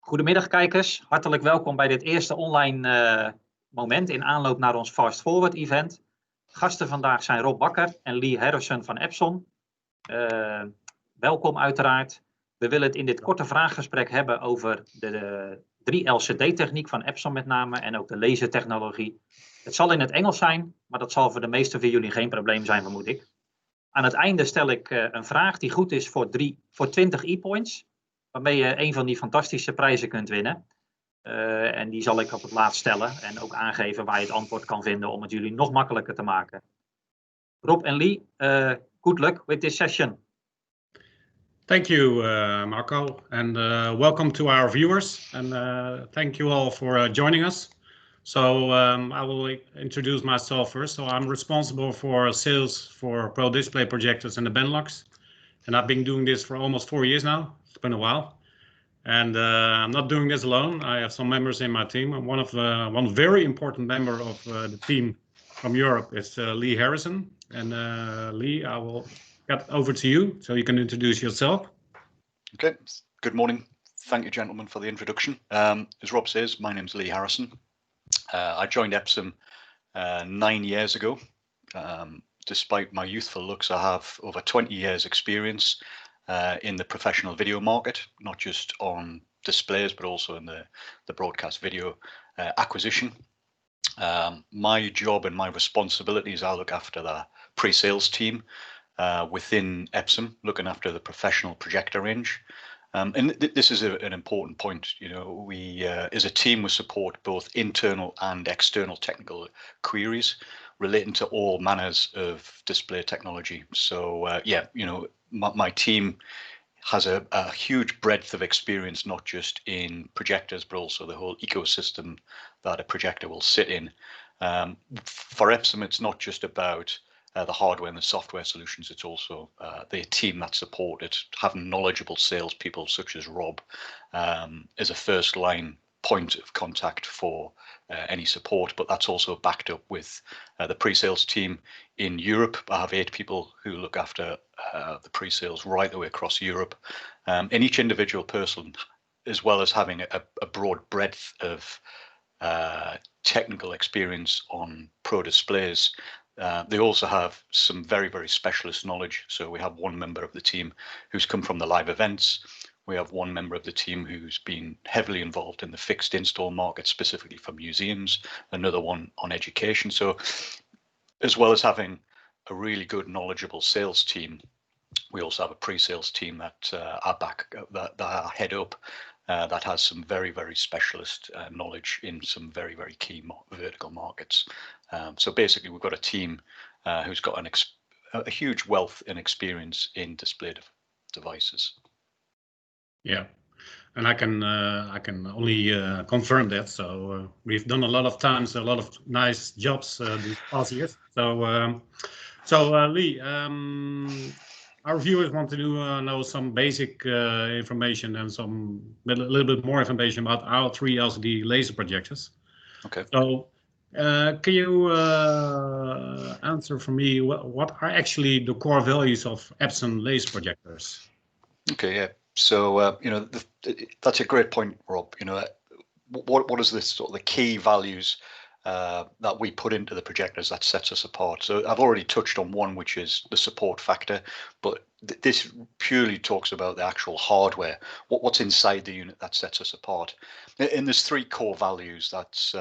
Goedemiddag kijkers, hartelijk welkom bij dit eerste online moment in aanloop naar ons Fast Forward event. Gasten vandaag zijn Rob Bakker en Lee Harrison van Epson. Welkom uiteraard. We willen het in dit korte vraaggesprek hebben over de 3LCD-techniek van Epson met name en ook de lasertechnologie. Het zal in het Engels zijn, maar dat zal voor de meeste van jullie geen probleem zijn, vermoed ik. Aan het einde stel ik een vraag die goed is voor 20 e-points, waarmee je een van die fantastische prijzen kunt winnen. En die zal ik op het laatst stellen en ook aangeven waar je het antwoord kan vinden om het jullie nog makkelijker te maken. Rob en Lee, good luck with this session. Thank you, Marco, and welcome to our viewers, and thank you all for joining us. So I will introduce myself first. So I'm responsible for sales for Pro Display projectors in the Benelux, and I've been doing this for almost 4 years now. It's been a while, and I'm not doing this alone. I have some members in my team. And one very important member of the team from Europe is Lee Harrison. And Lee, I will get over to you so you can introduce yourself. Okay, good morning. Thank you, gentlemen, for the introduction. As Rob says, my name's Lee Harrison. I joined Epson 9 years ago. Despite my youthful looks, I have over 20 years experience in the professional video market, not just on displays, but also in the broadcast video acquisition. My job and my responsibilities, I look after the pre-sales team within Epson, looking after the professional projector range. And this is an important point. You know, we as a team we support both internal and external technical queries relating to all manners of display technology. So yeah, you know, my team has a huge breadth of experience, not just in projectors, but also the whole ecosystem that a projector will sit in. For Epson, it's not just about the hardware and the software solutions. It's also the team that support it, having knowledgeable salespeople such as Rob as a first line point of contact for any support, but that's also backed up with the pre-sales team in Europe. I have 8 people who look after the pre-sales right the way across Europe, and each individual person, as well as having a broad breadth of technical experience on pro displays, they also have some very, very specialist knowledge. So we have one member of the team who's come from the live events. We have one member of the team who's been heavily involved in the fixed install market, specifically for museums, another one on education. So as well as having a really good, knowledgeable sales team, we also have a pre-sales team that are head up, that has some very, very specialist knowledge in some very, very key vertical markets. So basically, we've got a team who's got a huge wealth and experience in display devices. Yeah, and I can only confirm that. So we've done a lot of times, a lot of nice jobs these past years. So Lee, our viewers want to know some basic information and a little bit more information about our 3LCD laser projectors. Okay. So can you answer for me what are actually the core values of Epson laser projectors? Okay, yeah. So you know, that's a great point, Rob. You know, what is this sort of the key values that we put into the projectors that sets us apart? So I've already touched on one, which is the support factor, but this purely talks about the actual hardware, what's inside the unit that sets us apart. And there's 3 core values that's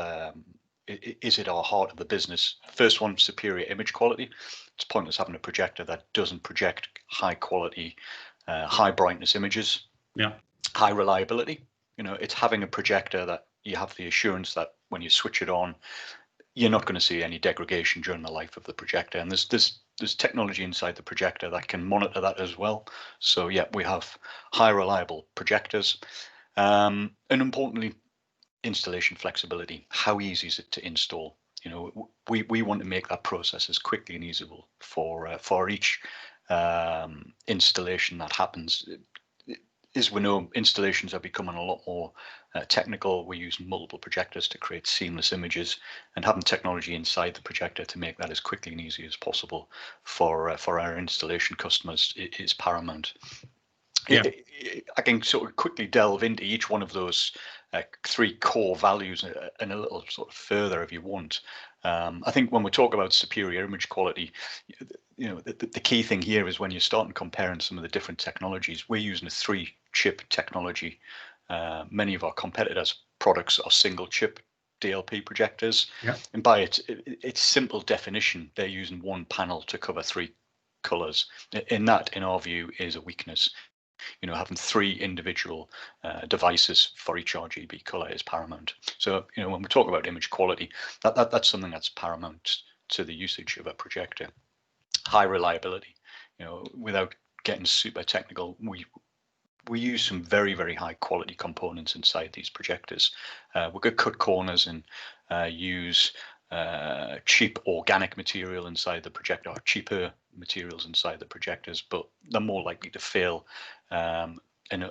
is at our heart of the business. First one, superior image quality. It's pointless having a projector that doesn't project high quality, high brightness images. Yeah. High reliability. You know, it's having a projector that you have the assurance that when you switch it on, you're not going to see any degradation during the life of the projector. And there's technology inside the projector that can monitor that as well. So yeah, we have high reliable projectors. And importantly, installation flexibility. How easy is it to install? You know, we want to make that process as quickly and easy for each installation that happens. As we know, installations are becoming a lot more technical. We use multiple projectors to create seamless images, and having technology inside the projector to make that as quickly and easy as possible for our installation customers is paramount. Yeah. I can sort of quickly delve into each one of those 3 core values and a little sort of further if you want. I think when we talk about superior image quality, the key thing here is when you're starting comparing some of the different technologies, we're using a 3-chip technology. Many of our competitors' products are single chip DLP projectors. Yeah. And by its simple definition, they're using 1 panel to cover 3 colors. And that, in our view, is a weakness. Having 3 individual devices for each RGB color is paramount. So, when we talk about image quality, that's something that's paramount to the usage of a projector. High reliability. Without getting super technical, we use some very, very high quality components inside these projectors. We could cut corners and use cheap organic material inside the projector, or cheaper materials inside the projectors, but they're more likely to fail. And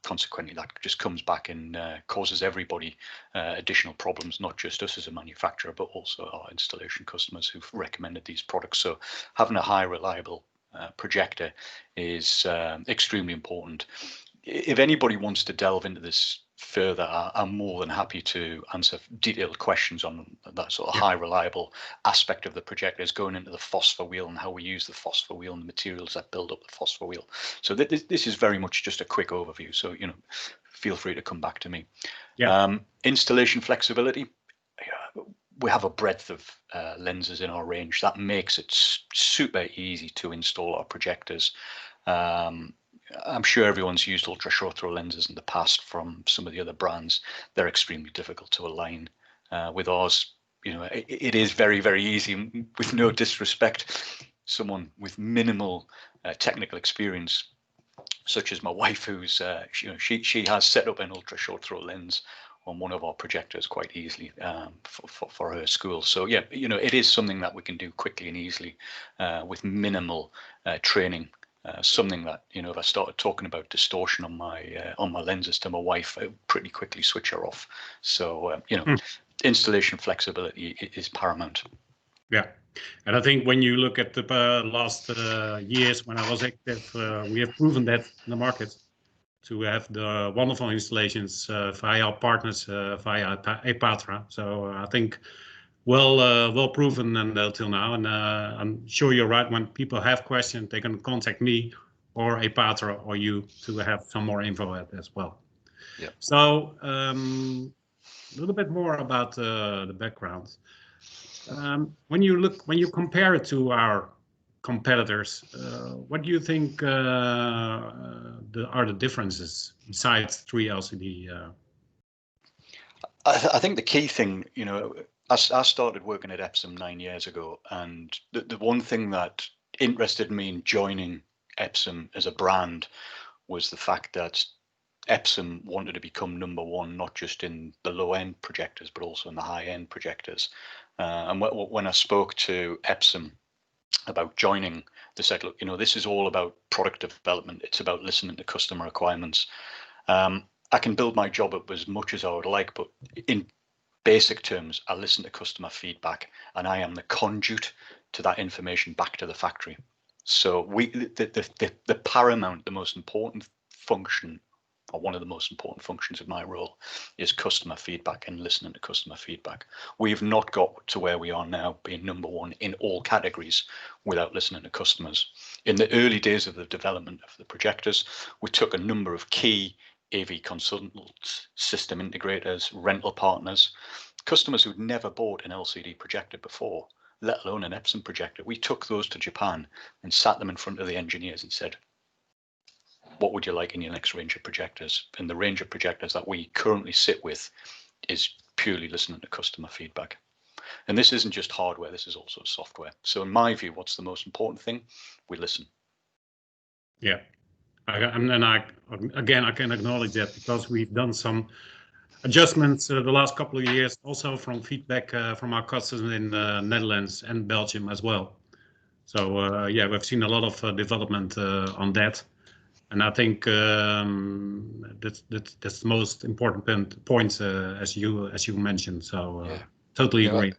consequently, that just comes back and causes everybody additional problems, not just us as a manufacturer, but also our installation customers who've recommended these products. So having a high reliable projector is extremely important. If anybody wants to delve into this further, I'm more than happy to answer detailed questions on that sort of high reliable aspect of the projectors, going into the phosphor wheel and how we use the phosphor wheel and the materials that build up the phosphor wheel. So this is very much just a quick overview. So, feel free to come back to me. Yeah. Installation flexibility. We have a breadth of lenses in our range that makes it super easy to install our projectors. I'm sure everyone's used ultra short throw lenses in the past from some of the other brands. They're extremely difficult to align. With ours, it is very, very easy. With no disrespect, someone with minimal technical experience, such as my wife, who's she has set up an ultra short throw lens on one of our projectors quite easily for her school. So yeah, it is something that we can do quickly and easily with minimal training. Something that, if I started talking about distortion on my lenses to my wife, I would pretty quickly switch her off. So installation flexibility is paramount. Yeah, and I think when you look at the last years when I was active, we have proven that in the market to have the wonderful installations via our partners via Epatra. So I think well proven until now, and I'm sure you're right. When people have questions, they can contact me or Epatra or you to have some more info as well. Yeah. So a little bit more about the background. When you compare it to our competitors, what do you think are the differences besides 3 LCD? I think the key thing, I started working at Epson 9 years ago, and the one thing that interested me in joining Epson as a brand was the fact that Epson wanted to become #1, not just in the low-end projectors, but also in the high-end projectors. And when I spoke to Epson about joining, they said, look, this is all about product development. It's about listening to customer requirements. I can build my job up as much as I would like, but in basic terms, I listen to customer feedback, and I am the conduit to that information back to the factory. So the paramount, the most important function, or one of the most important functions of my role, is customer feedback and listening to customer feedback. We've not got to where we are now, being #1 in all categories, without listening to customers. In the early days of the development of the projectors, we took a number of key AV consultants, system integrators, rental partners, customers who'd never bought an LCD projector before, let alone an Epson projector. We took those to Japan and sat them in front of the engineers and said, what would you like in your next range of projectors? And the range of projectors that we currently sit with is purely listening to customer feedback. And this isn't just hardware, this is also software. So in my view, what's the most important thing? We listen. Yeah. And I can acknowledge that because we've done some adjustments the last couple of years, also from feedback from our customers in the Netherlands and Belgium as well. So yeah, we've seen a lot of development on that, and I think that's the most important point as you mentioned. So yeah. Totally agree.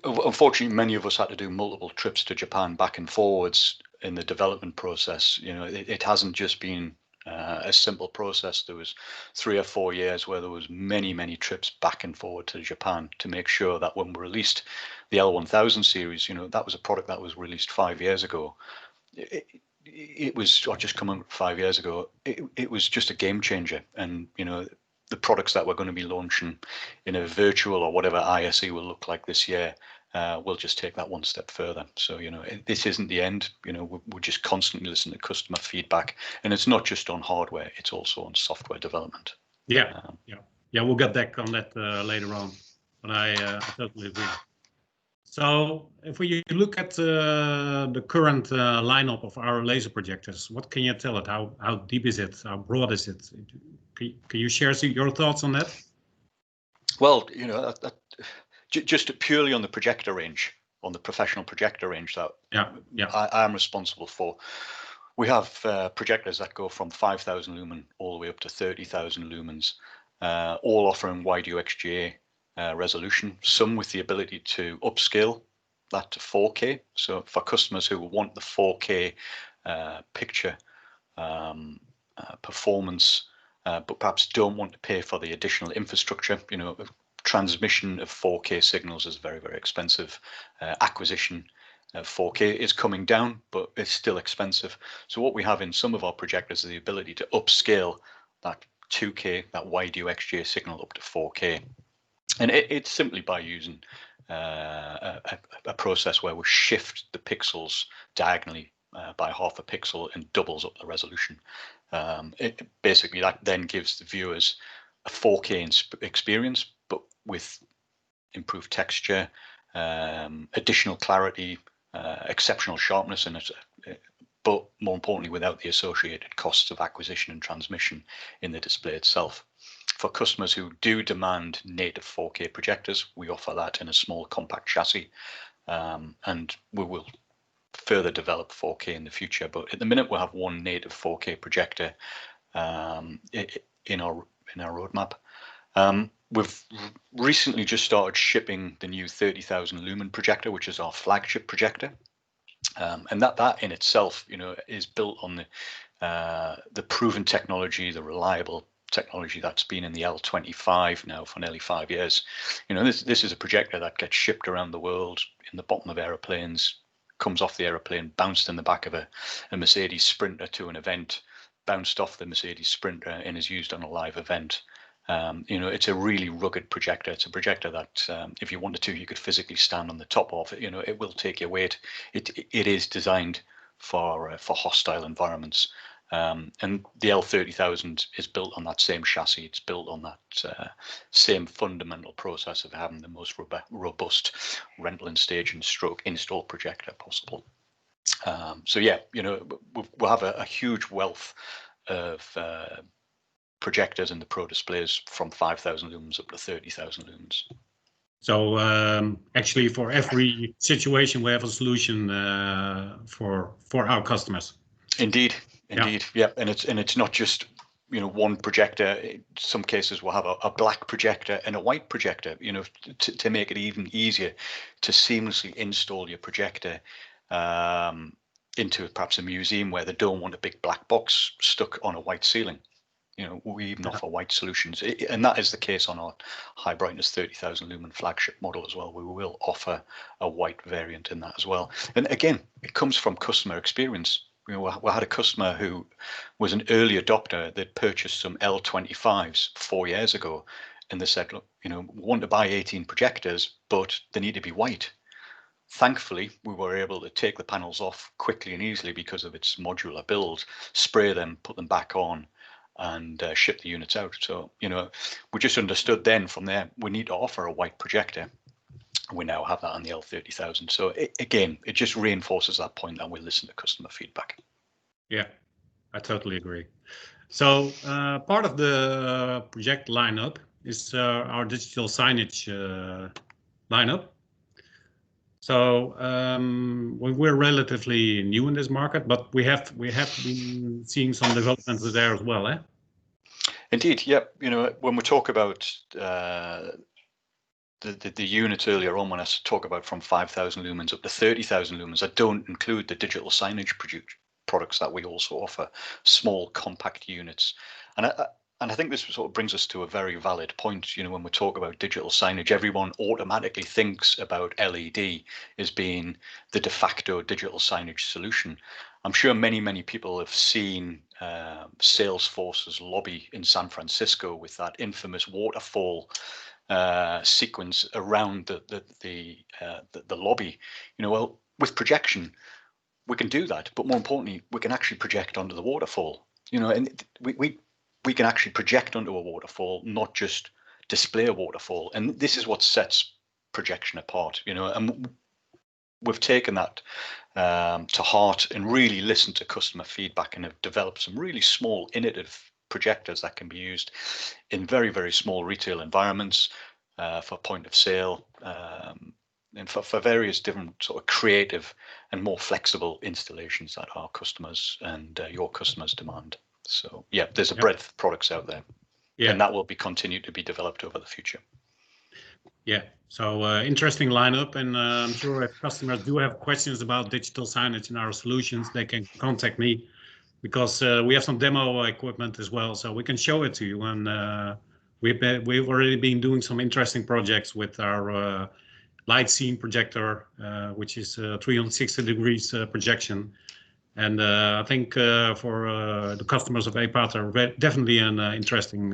Unfortunately, many of us had to do multiple trips to Japan back and forwards in the development process. It hasn't just been a simple process. There was 3 or 4 years where there was many trips back and forward to Japan to make sure that when we released the L1000 series, that was a product that was released 5 years ago. It was, or just coming 5 years ago, it was just a game changer. And, the products that we're going to be launching in a virtual or whatever ISE will look like this year, we'll just take that one step further. So, this isn't the end. We're just constantly listening to customer feedback, and it's not just on hardware, it's also on software development. Yeah, we'll get back on that later on, but I totally agree. So if we look at the current lineup of our laser projectors, what can you tell it? How deep is it? How broad is it? Can you share your thoughts on that? Well, just purely on the projector range, on the professional projector range that I'm responsible for. We have projectors that go from 5,000 lumen all the way up to 30,000 lumens, all offering wide UXGA resolution, some with the ability to upscale that to 4K. So for customers who want the 4K picture performance, but perhaps don't want to pay for the additional infrastructure, transmission of 4K signals is very expensive. Acquisition of 4K is coming down, but it's still expensive. So what we have in some of our projectors is the ability to upscale that 2K, that wide UXGA signal up to 4K. And it's simply by using a process where we shift the pixels diagonally by half a pixel and doubles up the resolution. Basically, that then gives the viewers a 4K experience, but with improved texture, additional clarity, exceptional sharpness, and but more importantly, without the associated costs of acquisition and transmission in the display itself. For customers who do demand native 4K projectors, we offer that in a small compact chassis, and we will further develop 4K in the future. But at the minute, we'll have one native 4K projector in our roadmap. We've recently just started shipping the new 30,000 lumen projector, which is our flagship projector, and that in itself, is built on the proven technology, the reliable technology that's been in the L25 now for nearly 5 years. This is a projector that gets shipped around the world in the bottom of aeroplanes, comes off the aeroplane, bounced in the back of a Mercedes Sprinter to an event, bounced off the Mercedes Sprinter, and is used on a live event. It's a really rugged projector. It's a projector that if you wanted to, you could physically stand on the top of it. It will take your weight. It is designed for hostile environments. And the L30,000 is built on that same chassis. It's built on that same fundamental process of having the most robust rental and staging stroke install projector possible. So yeah, we'll have a huge wealth of projectors in the Pro displays from 5,000 lumens up to 30,000 lumens. So actually, for every situation, we have a solution for our customers. Indeed, yeah. And it's not just one projector. In some cases, we'll have a black projector and a white projector. To make it even easier to seamlessly install your projector into perhaps a museum where they don't want a big black box stuck on a white ceiling. We even offer white solutions, and that is the case on our high brightness 30,000 lumen flagship model as well. We will offer a white variant in that as well. And again, it comes from customer experience. We had a customer who was an early adopter. They'd purchased some L25s 4 years ago, and they said, look, we want to buy 18 projectors, but they need to be white. Thankfully, we were able to take the panels off quickly and easily because of its modular build, spray them, put them back on, and ship the units out. So, we just understood then from there, we need to offer a white projector. We now have that on the L30,000. So again, it just reinforces that point that we listen to customer feedback. Yeah, I totally agree. So part of the project lineup is our digital signage lineup. So we're relatively new in this market, but we have been seeing some developments there as well, eh? Indeed, yeah. When we talk about the units earlier on, when I talk about from 5,000 lumens up to 30,000 lumens, I don't include the digital signage products that we also offer, small compact units. And I think this sort of brings us to a very valid point. You know, when we talk about digital signage, everyone automatically thinks about LED as being the de facto digital signage solution. I'm sure many people have seen Salesforce's lobby in San Francisco with that infamous waterfall sequence around the lobby. You know, well, with projection, we can do that, but more importantly, we can actually project onto the waterfall. You know, and we can actually project onto a waterfall, not just display a waterfall. And this is what sets projection apart, you know, and we've taken that to heart and really listened to customer feedback and have developed some really small innovative projectors that can be used in very small retail environments for point of sale and for various different sort of creative and more flexible installations that our customers and your customers demand. So yeah, there's a breadth of products out there, and that will be continued to be developed over the future. Yeah, so interesting lineup, and I'm sure if customers do have questions about digital signage and our solutions, they can contact me, because we have some demo equipment as well, so we can show it to you. And we've already been doing some interesting projects with our light scene projector, which is 360 degrees projection. And I think for the customers of Epatra, definitely an interesting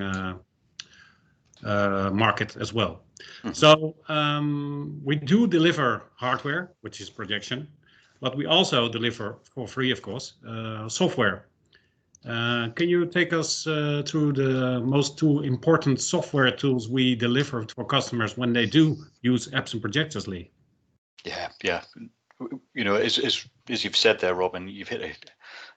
market as well. Mm-hmm. So we do deliver hardware, which is projection, but we also deliver for free, of course, software. Can you take us through the most two important software tools we deliver for customers when they do use Epson projectors, Lee? Yeah. You know, as you've said there, Robin, you've hit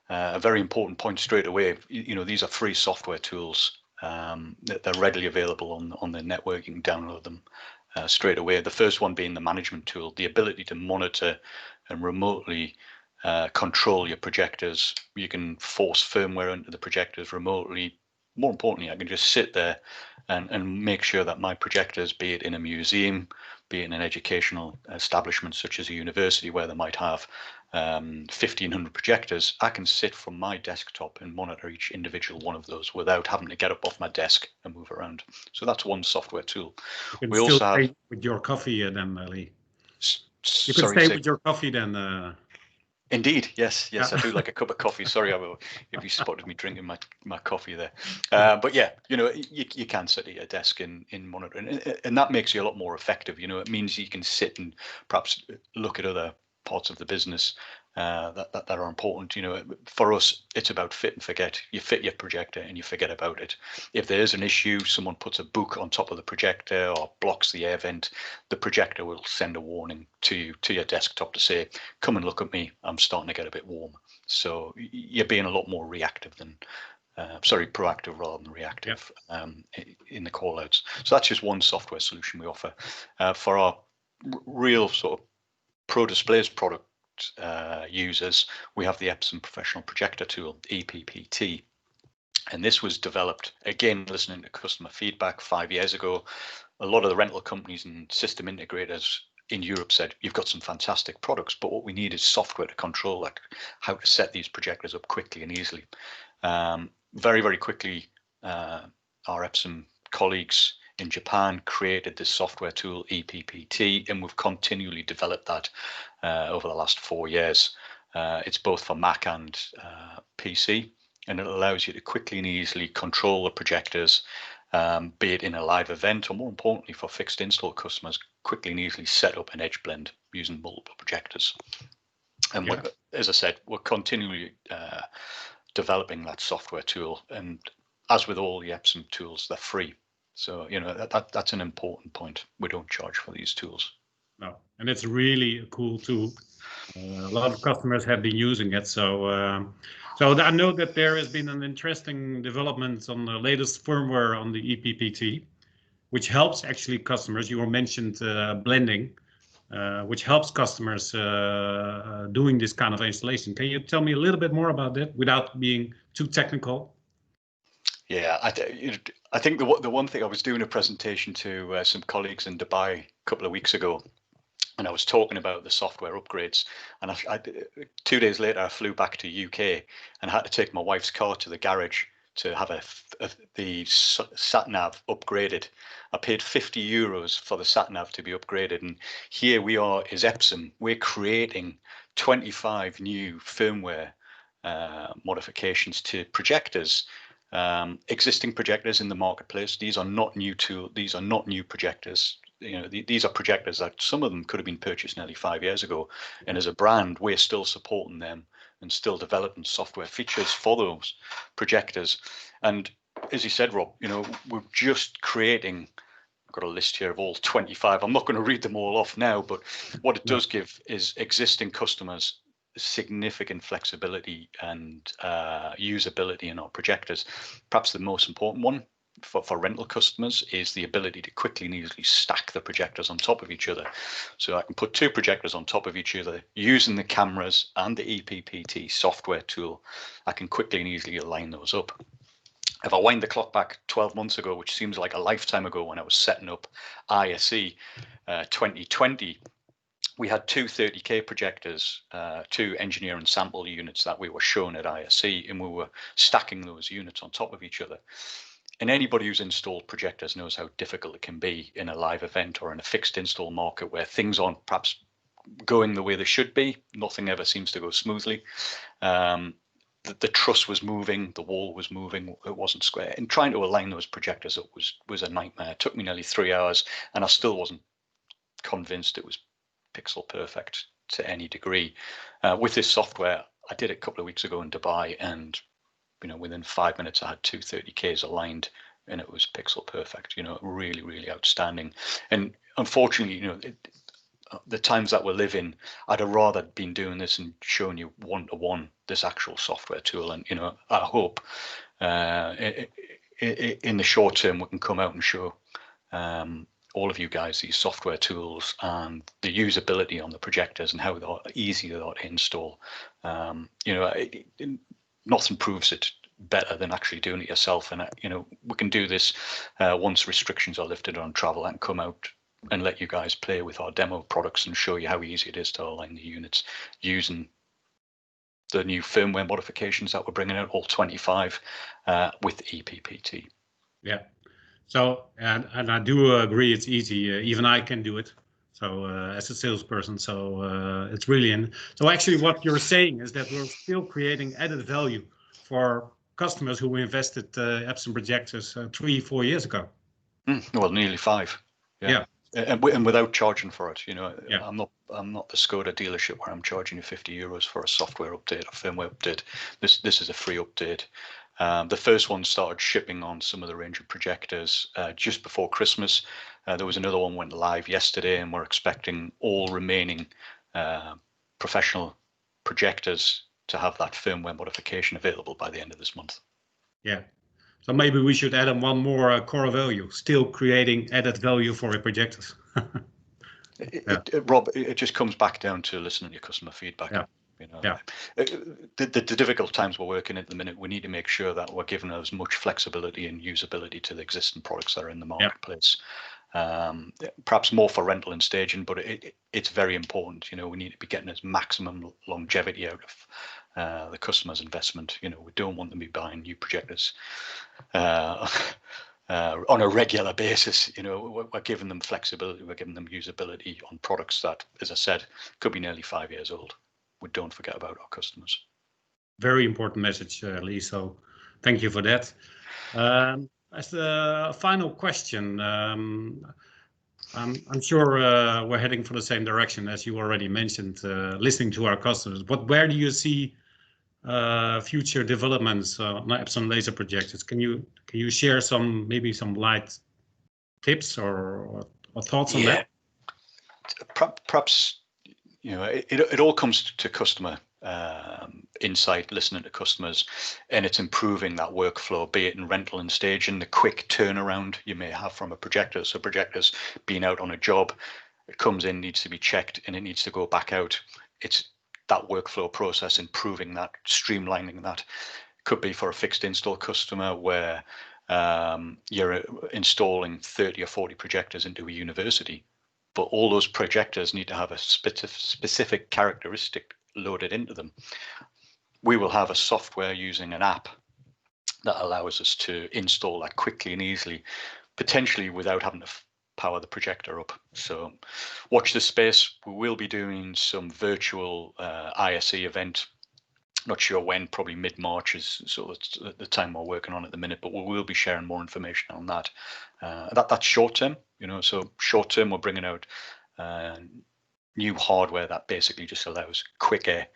a very important point straight away. You know, these are free software tools. They're readily available on the network. You can download them straight away. The first one being the management tool, the ability to monitor and remotely control your projectors. You can force firmware into the projectors remotely. More importantly, I can just sit there and make sure that my projectors, be it in a museum, be it in an educational establishment such as a university where they might have 1,500 projectors, I can sit from my desktop and monitor each individual one of those without having to get up off my desk and move around. So that's one software tool. You can still stay with your coffee then, Lee. You can stay with your coffee then. Indeed, yes, I do like a cup of coffee. Sorry, if you spotted me drinking my coffee there. But yeah, you know, you can sit at your desk in monitoring, and that makes you a lot more effective. You know, it means you can sit and perhaps look at other parts of the business that are important. You know, for us, it's about fit and forget. You fit your projector and you forget about it. If there is an issue, someone puts a book on top of the projector or blocks the air vent, the projector will send a warning to your desktop to say, come and look at me, I'm starting to get a bit warm. So you're being a lot more reactive than proactive rather than reactive in the call outs. So that's just one software solution we offer. For our real sort of pro displays product users, we have the Epson Professional Projector Tool, EPPT. And this was developed, again, listening to customer feedback 5 years ago. A lot of the rental companies and system integrators in Europe said, you've got some fantastic products, but what we need is software to control like how to set these projectors up quickly and easily. Very quickly, our Epson colleagues in Japan created this software tool, EPPT, and we've continually developed that over the last 4 years. It's both for Mac and PC, and it allows you to quickly and easily control the projectors, be it in a live event, or more importantly for fixed install customers, quickly and easily set up an edge blend using multiple projectors. And as I said, we're continually developing that software tool, and as with all the Epson tools, they're free. So, you know, that's an important point. We don't charge for these tools. No, and it's really a cool tool. A lot of customers have been using it. So I know that there has been an interesting development on the latest firmware on the EPPT, which helps actually customers. You mentioned blending, which helps customers doing this kind of installation. Can you tell me a little bit more about that without being too technical? Yeah, I think the one thing, I was doing a presentation to some colleagues in Dubai a couple of weeks ago, and I was talking about the software upgrades, and 2 days later I flew back to UK and had to take my wife's car to the garage to have the sat nav upgraded. I paid €50 for the sat nav to be upgraded, and here we are as Epsom. We're creating 25 new firmware modifications to projectors, existing projectors in the marketplace. These are not new these are not new projectors. These are projectors that some of them could have been purchased nearly 5 years ago, and as a brand, we're still supporting them and still developing software features for those projectors. And as you said, Rob, we're just creating. I've got a list here of all 25. I'm not going to read them all off now, but what it does give is existing customers significant flexibility and usability in our projectors. Perhaps the most important one for rental customers is the ability to quickly and easily stack the projectors on top of each other. So I can put 2 projectors on top of each other using the cameras and the EPPT software tool. I can quickly and easily align those up. If I wind the clock back 12 months ago, which seems like a lifetime ago, when I was setting up ISE 2020, we had 2 30K projectors, 2 engineer and sample units that we were shown at ISE, and we were stacking those units on top of each other. And anybody who's installed projectors knows how difficult it can be in a live event or in a fixed install market where things aren't perhaps going the way they should be. Nothing ever seems to go smoothly. The truss was moving, the wall was moving, it wasn't square. And trying to align those projectors up was a nightmare. It took me nearly 3 hours, and I still wasn't convinced it was pixel perfect to any degree. With this software, I did it a couple of weeks ago in Dubai, and within 5 minutes I had 2 30Ks aligned, and it was pixel perfect. Really, really outstanding. And unfortunately, the times that we're living, I'd have rather been doing this and showing you one-to-one this actual software tool. And I hope in the short term we can come out and show all of you guys these software tools and the usability on the projectors and how easy they are to install. Nothing proves it better than actually doing it yourself. And we can do this once restrictions are lifted on travel, and come out and let you guys play with our demo products and show you how easy it is to align the units using the new firmware modifications that we're bringing out, all 25 with EPPT. Yeah. So, and I do agree, it's easy. Even I can do it. So as a salesperson, so it's really so actually what you're saying is that we're still creating added value for customers who invested Epson projectors 3-4 years ago. Well, nearly 5. Yeah. And without charging for it. Yeah. I'm not the Skoda dealership where I'm charging you €50 for a software update or firmware update. This is a free update. The first one started shipping on some of the range of projectors just before Christmas. There was another one went live yesterday, and we're expecting all remaining professional projectors to have that firmware modification available by the end of this month. Yeah. So maybe we should add on one more core value, still creating added value for your projectors. Rob, it just comes back down to listening to your customer feedback. Yeah. The difficult times we're working at the minute, we need to make sure that we're giving as much flexibility and usability to the existing products that are in the marketplace. Perhaps more for rental and staging, but it's very important. We need to be getting as maximum longevity out of the customer's investment. We don't want them to be buying new projectors on a regular basis. We're giving them flexibility, we're giving them usability on products that, as I said, could be nearly 5 years old. We don't forget about our customers. Very important message, Lee. So thank you for that. As the final question, I'm sure we're heading for the same direction as you already mentioned, listening to our customers. But where do you see future developments on Epson laser projectors? Can you share maybe some light tips or thoughts on that? Perhaps it all comes to customer insight, listening to customers, and it's improving that workflow, be it in rental and staging, the quick turnaround you may have from a projector. So projectors being out on a job, it comes in, needs to be checked, and it needs to go back out. It's that workflow process, improving that, streamlining that. Could be for a fixed install customer where you're installing 30 or 40 projectors into a university. but all those projectors need to have a specific characteristic loaded into them. We will have a software using an app that allows us to install that quickly and easily, potentially without having to power the projector up. So watch this space. We will be doing some virtual ISE event. Not sure when, probably mid-March is sort of the time we're working on at the minute, but we will be sharing more information on that. That's short term, you know, so short term we're bringing out new hardware that basically just allows quicker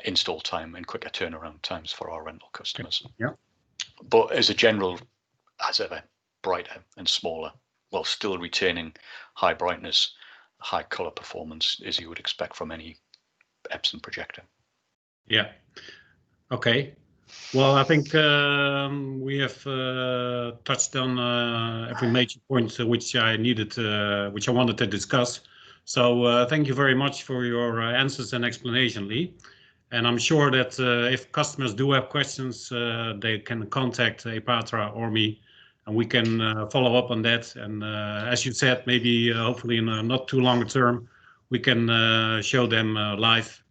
install time and quicker turnaround times for our rental customers. Yeah. But as a general, as ever, brighter and smaller, while still retaining high brightness, high color performance, as you would expect from any Epson projector. Yeah. Okay. Well, I think we have touched on every major point which I wanted to discuss. So thank you very much for your answers and explanation, Lee. And I'm sure that if customers do have questions, they can contact Epatra or me, and we can follow up on that. And as you said, maybe hopefully in a not too long term, we can show them live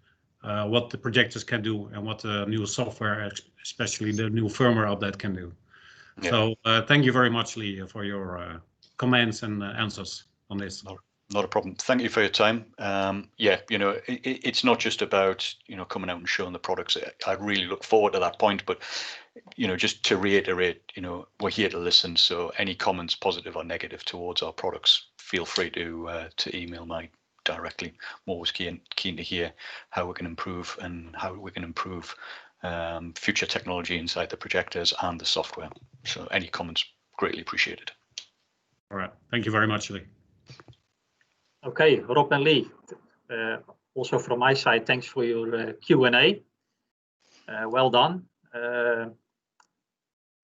what the projectors can do and what the new software, especially the new firmware update, can do. Yeah. So thank you very much, Lee, for your comments and answers on this. Not a problem. Thank you for your time. Yeah, you know, it's not just about, you know, coming out and showing the products. I really look forward to that point, but, you know, just to reiterate, you know, we're here to listen. So any comments, positive or negative, towards our products, feel free to email me directly. I'm always keen to hear how we can improve and how we can improve future technology inside the projectors and the software. So any comments, greatly appreciated. All right. Thank you very much, Lee. Okay, Rob and Lee, also from my side, thanks for your Q&A. Well done.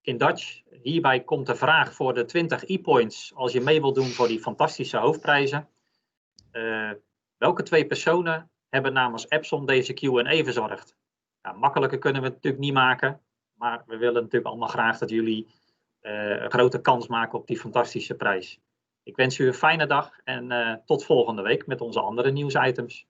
In Dutch, hierbij komt de vraag voor de 20 e-points als je mee wilt doen voor die fantastische hoofdprijzen. Welke 2 personen hebben namens Epson deze Q&A verzorgd? Ja, makkelijker kunnen we het natuurlijk niet maken, maar we willen natuurlijk allemaal graag dat jullie een grote kans maken op die fantastische prijs. Ik wens u een fijne dag en tot volgende week met onze andere nieuwsitems.